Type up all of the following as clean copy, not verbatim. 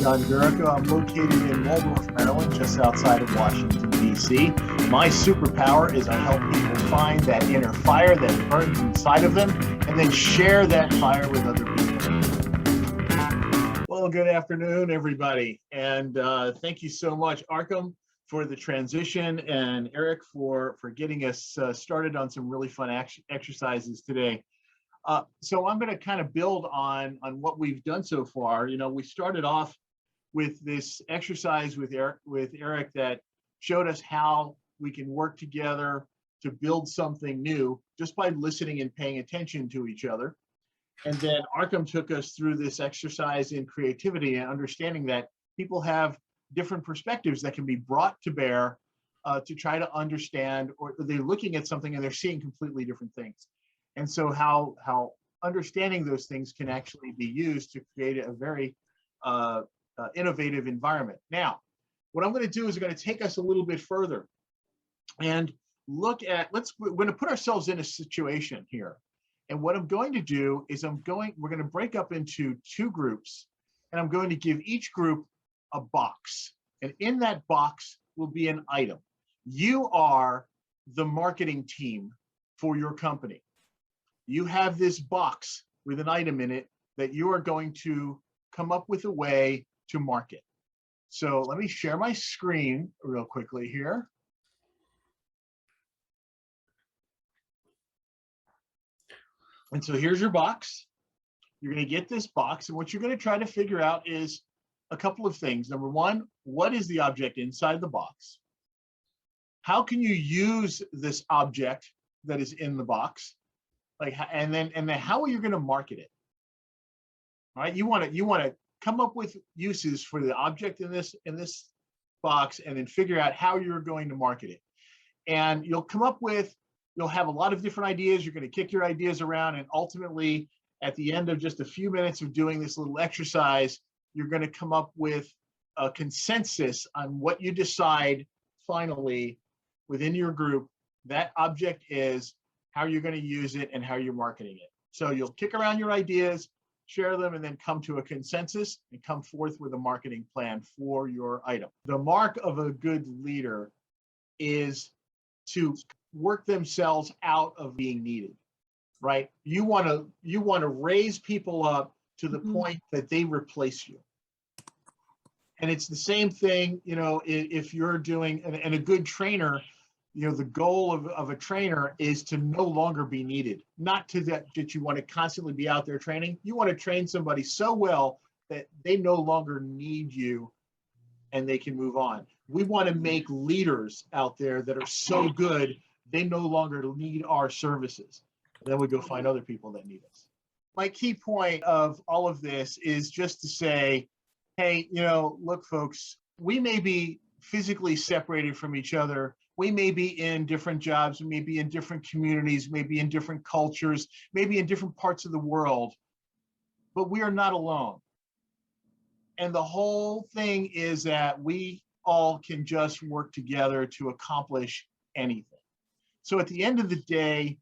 John Gurico. I'm located in Waldorf, Maryland, just outside of Washington, D.C. My superpower is I help people find that inner fire that burns inside of them and then share that fire with other people. Well, good afternoon, everybody. And thank you so much, Arkham, for the transition, and Eric for getting us started on some really fun exercises today. So I'm going to kind of build on what we've done so far. You know, we started off with this exercise with Eric that showed us how we can work together to build something new just by listening and paying attention to each other. And then Arkham took us through this exercise in creativity and understanding that people have different perspectives that can be brought to bear to try to understand, or they're looking at something and they're seeing completely different things. And so how understanding those things can actually be used to create a very innovative environment. Now, what I'm going to do is I'm going to take us a little bit further and look at, we're going to put ourselves in a situation here. And what I'm going to do is we're going to break up into two groups, and I'm going to give each group a box. And in that box will be an item. You are the marketing team for your company. You have this box with an item in it that you are going to come up with a way to market. So let me share my screen real quickly here. And so here's your box. You're going to get this box, and what you're going to try to figure out is a couple of things. Number one, what is the object inside the box? How can you use this object that is in the box? And then how are you going to market it? All right, you want to come up with uses for the object in this box, and then figure out how you're going to market it. And you'll have a lot of different ideas. You're going to kick your ideas around, and ultimately, at the end of just a few minutes of doing this little exercise, you're going to come up with a consensus on what you decide finally within your group that object is, how you're going to use it, and how you're marketing it. So you'll kick around your ideas, share them, and then come to a consensus and come forth with a marketing plan for your item. The mark of a good leader is to work themselves out of being needed, right? You want to raise people up to the point that they replace you. And it's the same thing, you know, if you're doing, and a good trainer, you know, the goal of a trainer is to no longer be needed. Not to that you want to constantly be out there training. You want to train somebody so well that they no longer need you and they can move on. We want to make leaders out there that are so good, they no longer need our services. And then we go find other people that need us. My key point of all of this is just to say, hey, you know, look, folks, we may be physically separated from each other. We may be in different jobs, we may be in different communities, maybe in different cultures, maybe in different parts of the world, but we are not alone. And the whole thing is that we all can just work together to accomplish anything. So at the end of the day,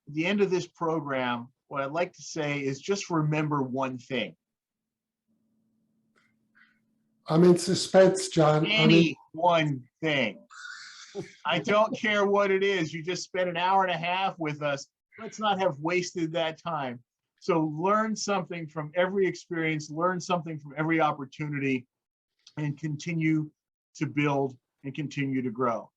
at the end of this program, what I'd like to say is just remember one thing. I'm in suspense, John. One thing. I don't care what it is. You just spent an hour and a half with us. Let's not have wasted that time. So learn something from every experience, learn something from every opportunity, and continue to build and continue to grow.